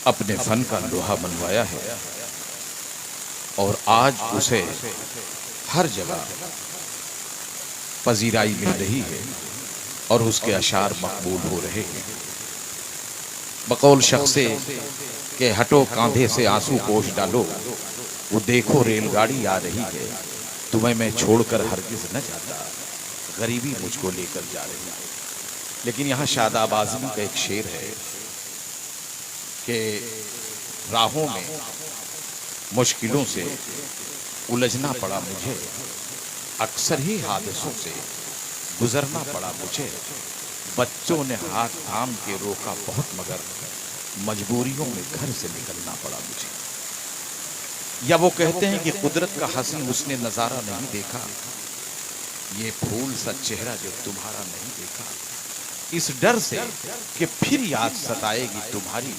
اپنے فن کا لوہا منوایا ہے اور آج اسے ہر جگہ پذیرائی مل رہی ہے اور اس کے اشعار مقبول ہو رہے ہیں۔ بقول شخصے کہ ہٹو کاندھے سے آنسو پوش ڈالو، وہ دیکھو ریل گاڑی آ رہی ہے، تمہیں میں چھوڑ کر ہرگز نہ جاتا، غریبی مجھ کو لے کر جا رہی ہے۔ لیکن یہاں شاداب اعظمی کا ایک شعر ہے کہ راہوں میں مشکلوں سے الجھنا پڑا مجھے، اکثر ہی حادثوں سے گزرنا پڑا مجھے، بچوں نے ہاتھ تھام کے روکا بہت مگر مجبوریوں میں گھر سے نکلنا پڑا مجھے۔ یا وہ کہتے ہیں کہ قدرت کا حسن حسن نظارہ نہیں دیکھا، یہ پھول سا چہرہ جو تمہارا نہیں دیکھا، اس ڈر سے کہ پھر یاد ستائے گی تمہاری،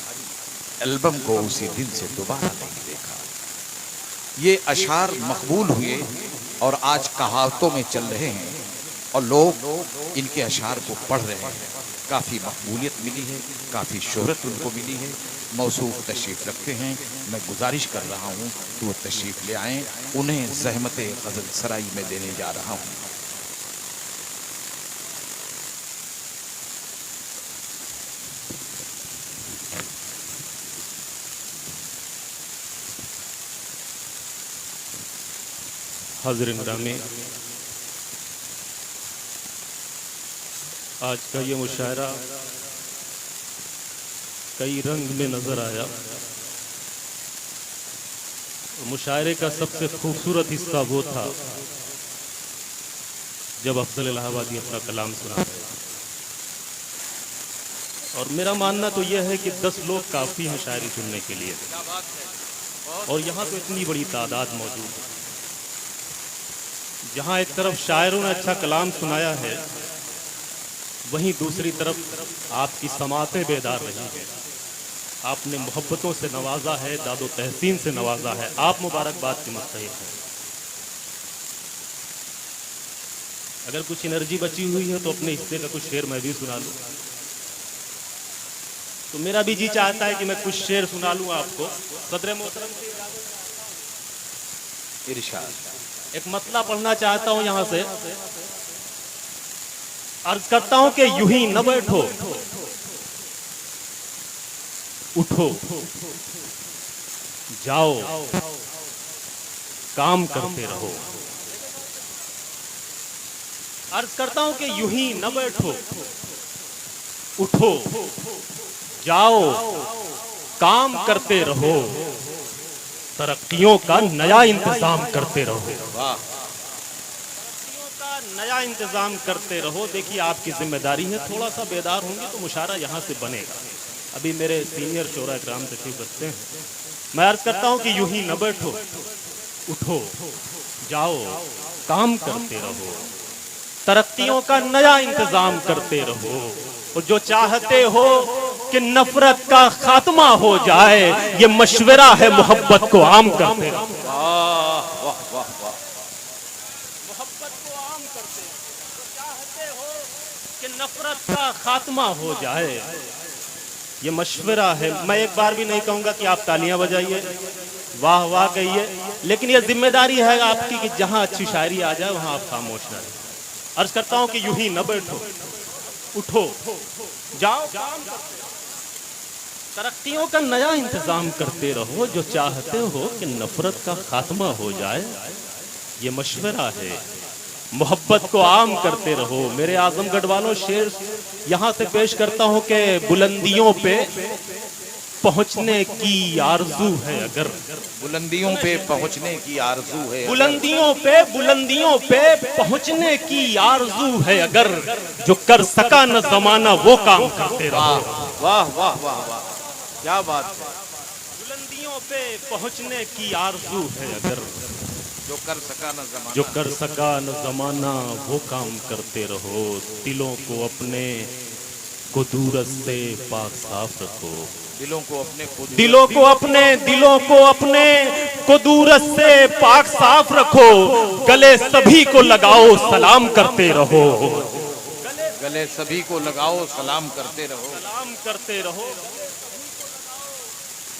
البم کو اسی دن سے دوبارہ نہیں دیکھا۔ یہ اشعار مقبول ہوئے اور آج کہاوتوں میں چل رہے ہیں اور لوگ ان کے اشعار کو پڑھ رہے ہیں، کافی مقبولیت ملی ہے، کافی شہرت ان کو ملی ہے۔ موصوف تشریف رکھتے ہیں، میں گزارش کر رہا ہوں کہ وہ تشریف لے آئیں، انہیں زحمت غزل سرائی میں دینے جا رہا ہوں۔ حاضرین گرامی، آج کا یہ مشاعرہ کئی رنگ میں نظر آیا۔ مشاعرے کا سب سے خوبصورت حصہ وہ تھا جب افضل الہ آبادی اپنا کلام سنا رہے، اور میرا ماننا تو یہ ہے کہ 10 لوگ کافی ہیں شاعری سننے کے لیے، اور یہاں تو اتنی بڑی تعداد موجود ہے۔ جہاں ایک طرف شاعروں نے اچھا کلام سنایا ہے، وہیں دوسری طرف آپ کی سماعتیں بیدار رہی ہیں، آپ نے محبتوں سے نوازا ہے، داد و تحسین سے نوازا ہے، آپ مبارکباد کے مستحق ہیں۔ اگر کچھ انرجی بچی ہوئی ہے تو اپنے حصے کا کچھ شعر میں بھی سنا لوں، تو میرا بھی جی چاہتا ہے کہ میں کچھ شعر سنا لوں آپ کو۔ صدر محترم سے ارشاد۔ ایک مطلع پڑھنا چاہتا ہوں یہاں سے، عرض کرتا ہوں کہ یوں ہی نہ بیٹھو، اٹھو، جاؤ، کام کرتے رہو۔ عرض کرتا ہوں کہ یوں ہی نہ بیٹھو، اٹھو، جاؤ، کام کرتے رہو، ترقیوں کا نیا انتظام کرتے رہو، ترقیوں کا نیا انتظام کرتے رہو۔ دیکھیے آپ کی ذمہ داری ہے، تھوڑا سا بیدار ہوں گے تو مشاعرہ یہاں سے بنے گا۔ ابھی میرے سینئر شعراء اکرام تشریف رکھتے ہیں، میں عرض کرتا ہوں کہ یوں ہی نہ بیٹھو، اٹھو، جاؤ، کام کرتے رہو، ترقیوں کا نیا انتظام کرتے رہو، اور جو چاہتے ہو کہ نفرت کا خاتمہ ہو جائے، یہ مشورہ ہے محبت کو عام کرتے رہو۔ محبت کو عام کرتے رہو، جو چاہتے ہو کہ نفرت کا خاتمہ ہو جائے، یہ مشورہ ہے۔ میں ایک بار بھی نہیں کہوں گا کہ آپ تالیاں بجائیے، واہ واہ کہیے، لیکن یہ ذمہ داری ہے آپ کی کہ جہاں اچھی شاعری آ جائے وہاں آپ خاموش رہیں۔ عرض کرتا ہوں کہ یوں ہی نہ بیٹھو، اٹھو، جاؤ، کام کرتے رہو، ترقیوں کا نیا انتظام کرتے رہو، جو چاہتے ہو کہ نفرت کا خاتمہ ہو جائے، یہ مشورہ ہے محبت کو عام کرتے رہو۔ میرے اعظم گڑھ والوں، شعر یہاں سے پیش کرتا ہوں کہ بلندیوں پہ پہنچنے کی آرزو ہے اگر، بلندیوں پہ پہنچنے کی آرزو ہے، بلندیوں پہ پہنچنے کی آرزو ہے اگر، جو کر سکا نہ زمانہ وہ کام کرتے رہو۔ واہ واہ واہ واہ، کیا بات ہے۔ بلندیوں پہ پہنچنے کی آرزو ہے اگر، جو کر سکا نہ زمانہ، جو کر سکا نہ زمانہ وہ کام کرتے رہو، دلوں کو اپنے قدورت سے پاک صاف رکھو، دلوں کو اپنے دلوں کو اپنے قدورت سے پاک صاف رکھو، گلے سبھی کو لگاؤ سلام کرتے رہو، گلے سبھی کو لگاؤ سلام کرتے رہو، سلام کرتے رہو،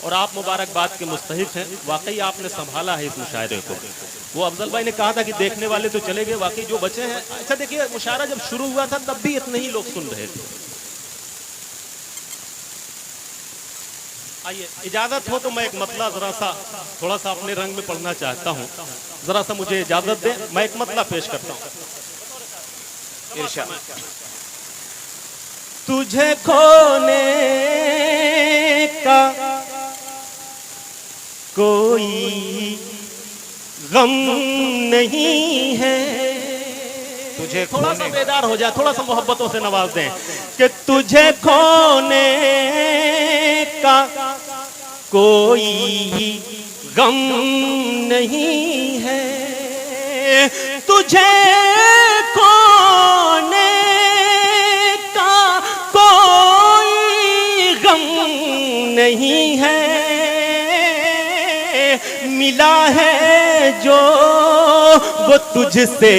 اور آپ مبارکباد کے مستحق ہیں. واقعی آپ نے سنبھالا ہے اس مشاعرے کو. وہ افضل بھائی نے کہا تھا کہ دیکھنے والے تو چلے گئے, واقعی جو بچے ہیں. اچھا دیکھیے, مشاعرہ جب شروع ہوا تھا تب بھی اتنے ہی لوگ سن رہے تھے. آئیے, اجازت ہو تو میں ایک مطلع ذرا سا تھوڑا سا اپنے رنگ میں پڑھنا چاہتا ہوں. ذرا سا مجھے اجازت دیں, میں ایک مطلع پیش کرتا ہوں. ارشاد. تجھے کھونے کا کوئی غم نہیں ہے. تجھے تھوڑا سا بیدار ہو جائے, تھوڑا سا محبتوں سے نواز دیں کہ تجھے کھونے کا کوئی غم نہیں ہے. تجھے کھونے کا کوئی غم نہیں ہے. ملا ہے جو وہ تجھ سے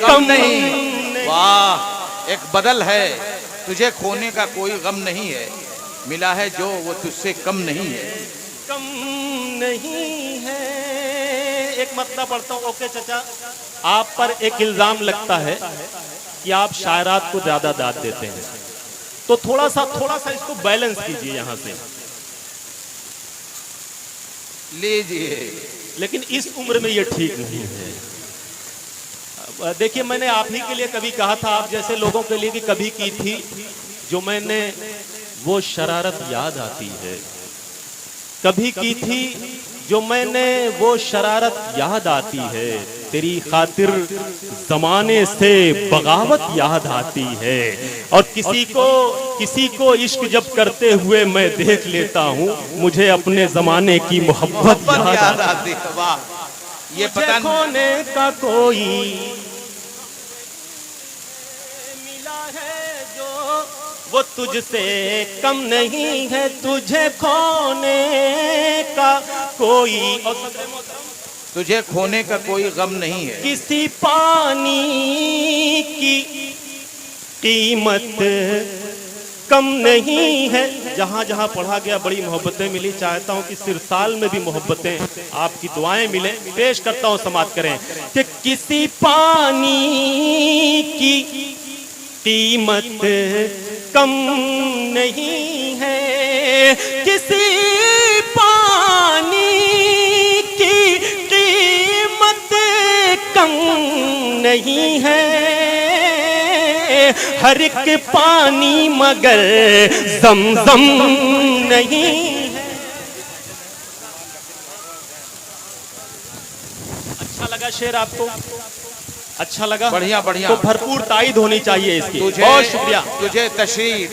کم نہیں. واہ, ایک بدل ہے. تجھے کھونے کا کوئی غم نہیں ہے, ملا ہے جو وہ تجھ سے کم نہیں ہے. کم نہیں ہے. ایک مطلب پڑھتا ہوں. اوکے چچا, آپ پر ایک الزام لگتا ہے کہ آپ شاعرات کو زیادہ داد دیتے ہیں, تو تھوڑا سا اس کو بیلنس کیجئے یہاں سے. لیجئے. لیکن اس عمر میں یہ ٹھیک نہیں ہے. دیکھیے, میں نے آپ ہی کے لیے کبھی کہا تھا, آپ جیسے لوگوں کے لیے کہ کبھی کی تھی جو میں نے وہ شرارت یاد آتی ہے. کبھی کی تھی جو میں نے وہ شرارت یاد آتی ہے. تیری خاطر زمانے سے بغاوت یاد آتی ہے. اور کسی کو عشق جب کرتے ہوئے میں دیکھ لیتا ہوں, مجھے اپنے زمانے کی محبت یاد آتی ہے. واہ, یہ تجھے کھونے کا کوئی ملا ہے جو وہ تجھ سے کم نہیں ہے. تجھے کھونے کا کوئی, اور تجھے کھونے کا کوئی غم نہیں ہے. کسی پانی کی قیمت کم نہیں ہے. جہاں جہاں پڑھا گیا بڑی محبتیں ملی. چاہتا ہوں کہ صرف سال میں بھی محبتیں, آپ کی دعائیں ملیں. پیش کرتا ہوں, سماعت کریں کہ کسی پانی کی قیمت کم نہیں ہے. کسی پانی کی قیمت کم نہیں ہے. ہر ایک پانی مگر زمزم نہیں ہے. اچھا لگا شعر آپ کو؟ اچھا لگا؟ بڑھیا بڑھیا. تو بھرپور تائید ہونی چاہیے اس کی. بہت شکریہ. تجھے تشریح,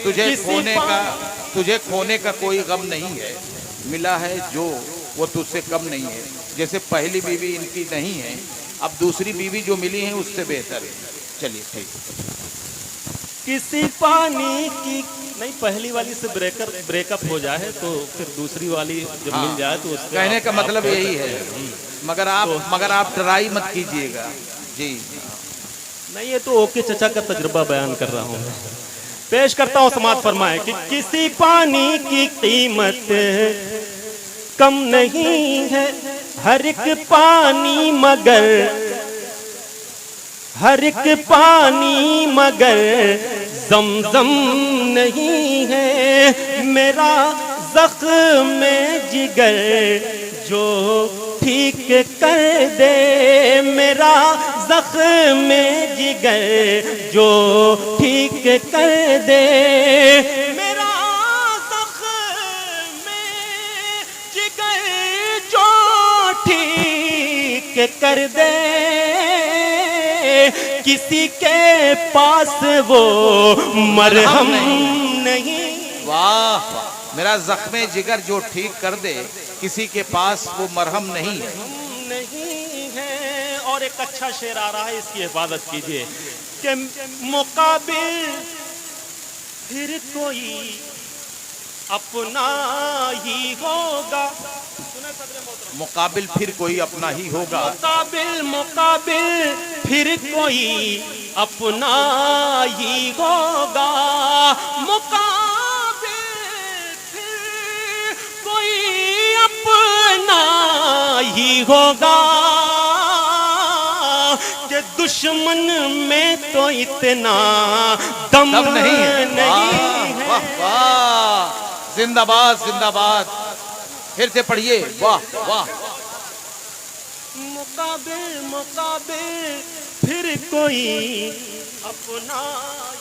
تجھے کھونے کا کوئی غم نہیں ہے, ملا ہے جو وہ تجھ سے کم نہیں ہے. جیسے پہلی بیوی ان کی نہیں ہے, اب دوسری بیوی جو ملی ہے اس سے بہتر ہے. چلیے ٹھیک. کسی پانی کی نہیں, پہلی والی سے بریک اپ ہو جائے تو پھر دوسری والی جب مل جائے تو اس کہنے کا مطلب یہی ہے. مگر آپ ٹرائی مت کیجئے گا. جی نہیں, یہ تو اوکے چچا کا تجربہ بیان کر رہا ہوں. پیش کرتا ہوں, سماعت فرمائیں کہ کسی پانی کی قیمت کم نہیں ہے. ہر ایک پانی مگر زمزم نہیں ہے. میرا زخم جگر جو ٹھیک کر دے. میرا زخم جگر جو ٹھیک کر دے. میرا زخم جگر جو ٹھیک کر دے. کسی کے پاس وہ مرہم نہیں. واہ, میرا زخم جگر جو ٹھیک کر دے, کسی کے پاس وہ مرہم نہیں ہے. نہیں ہے. اور ایک اچھا شعر آ رہا ہے, اس کی حفاظت کیجئے کہ مقابل پھر کوئی اپنا ہی ہوگا. مقابل پھر کوئی اپنا ہی ہوگا. مقابل پھر کوئی اپنا ہی ہوگا. مقابل پھر کوئی ہی ہوگا کہ دشمن میں تو اتنا دم نہیں ہے. واہ واہ، زندہ باد زندہ باد. پھر سے پڑھیے. واہ واہ. مقابل پھر کوئی اپنا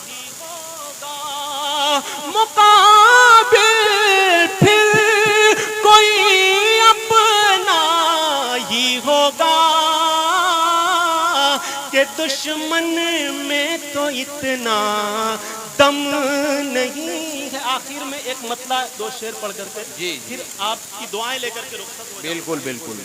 ہی ہوگا. مقابل پھر کوئی اپنا ہی ہوگا کہ دشمن میں تو اتنا دم نہیں ہے. آخر میں ایک مطلع 2 شعر پڑھ کر کے جی پھر آپ کی دعائیں لے کر کے رخصت ہو جائیں. بالکل بالکل.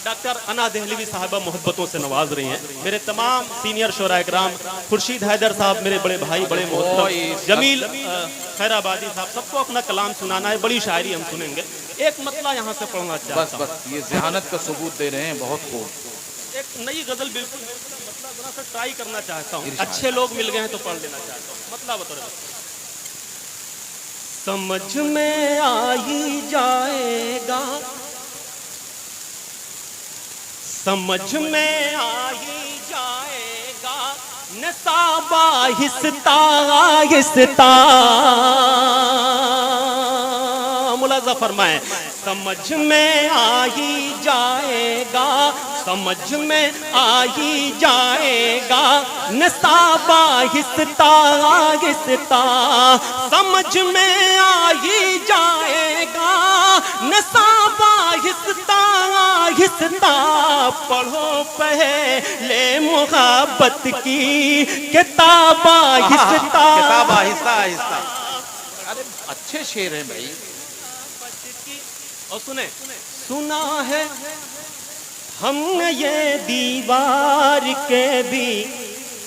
ڈاکٹر انا دہلوی صاحبہ محبتوں سے نواز رہی ہیں. میرے تمام سینئر شعراء کرام، خورشید حیدر صاحب میرے بڑے بھائی، بڑے محترم، جمیل خیر آبادی صاحب، سب کو اپنا کلام سنانا ہے. بڑی شاعری ہم سنیں گے. ایک مطلع یہاں سے پڑھنا چاہتا بس ہوں. بس یہ ذہانت کا ثبوت دے رہے ہیں. بہت خوب. ایک نئی غزل بالکل مطلع ذرا سا ٹرائی کرنا چاہتا ہوں. ارشاد. اچھے لوگ مل گئے ہیں تو پڑھ لینا چاہتا ہوں. مطلع بطور سمجھ میں آ ہی جائے گا، سمجھ میں آ ہی جائے گا، نصاب آہستہ آہستہ. ملاحظہ فرمائیں. سمجھ میں آ ہی جائے گا، سمجھ میں آ ہی جائے گا، نصاب آہستہ آہستہ. سمجھ میں آ ہی جائے گا، نصاب آہستہ آہستہ. پڑھو پہلے محبت کی کتاب آہستہ. کتاب آہستہ آہستہ. ارے اچھے شعر ہیں بھائی. اور سنیں، سنا ہے ہم نے یہ دیوار کے بھی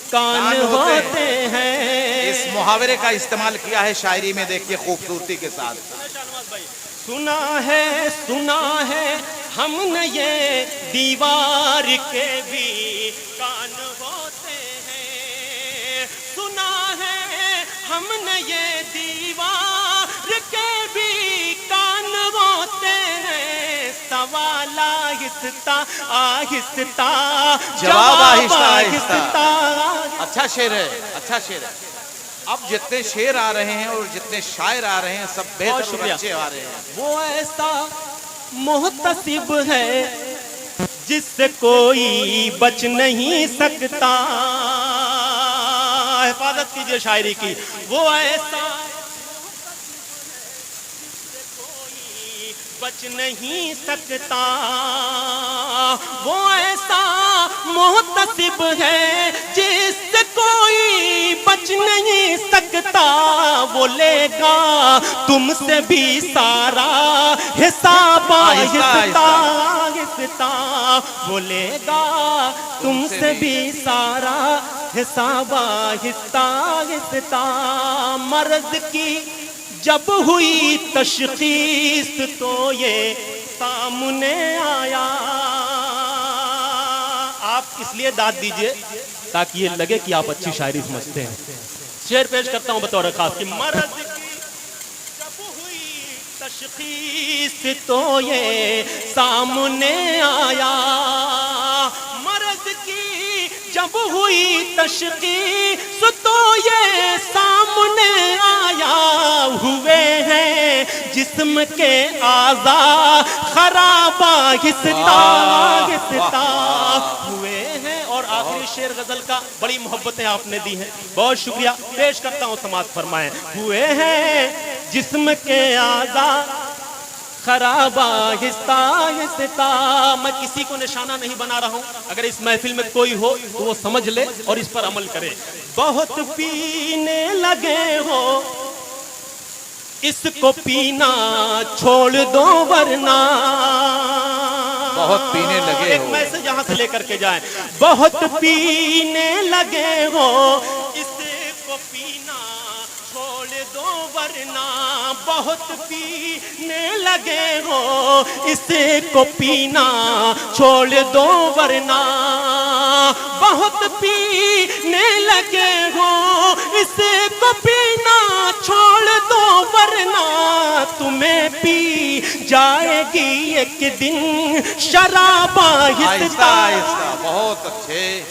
کان ہوتے ہیں. اس محاورے کا استعمال کیا ہے شاعری میں، دیکھیے خوبصورتی کے ساتھ. سنا ہے ہم نے یہ دیوار کے بھی کان ہوتے ہیں. سنا ہے ہم نے یہ دیوار کے بھی کان ہوتے ہیں. سوال آہستہ آہستہ، جواب آہستہ آہستہ. اچھا شعر ہے، اچھا شعر ہے. اب جتنے شعر آ رہے ہیں اور جتنے شاعر آ رہے ہیں سب بہتر اور اچھے آ رہے ہیں. وہ ایسا محتسب ہے جس سے کوئی بچ نہیں سکتا. حفاظت کیجئے شاعری کی. وہ ایسا کوئی بچ نہیں سکتا. وہ ایسا محتسب ہے جس سے کوئی بچ نہیں سکتا. وہ لے گا تم سے بھی سارا حساب آہستہ آہستہ. وہ لے گا تم سے بھی سارا حساب آہستہ آہستہ. مرض کی جب ہوئی تشخیص تو یہ سامنے آیا. آپ اس لیے داد دیجئے تاکہ یہ لگے کہ آپ اچھی شاعری سمجھتے ہیں. شعر پیش کرتا ہوں بطور خاص کہ مرض کی جب ہوئی تشخیص تو یہ سامنے آیا. مرض کی جب ہوئی تشخیص تو یہ سامنے آیا. ہوئے ہیں جسم کے اعضاء خراب آہستہ آہستہ. ہوئے ہیں. اور آخری شعر غزل کا بڑی محبتیں آپ نے دی ہیں، بہت شکریہ. پیش کرتا ہوں، سماعت فرمائیں. ہوئے ہیں جسم کے اعضاء خراب آہستہ آہستہ. میں کسی کو نشانہ نہیں بنا رہا ہوں. اگر اس محفل میں کوئی ہو تو وہ سمجھ لے اور اس پر عمل کرے. بہت پینے لگے ہو، اس کو پینا چھوڑ دو ورنہ. بہت پینے لگے ایک ہو. میسج یہاں سے لے کر کے جائیں. بہت پینے لگے ہو، اس کو پینا چھوڑ دو ورنہ. بہت پینے لگے ہو، اس کو پینا چھوڑ دو ورنہ. بہت پینے لگے ہو، اس کو پینا چھوڑ دو ورنہ. تمہیں پی جائے گی ایک دن شراب آہستہ آہستہ آہستہ، بہت اچھے.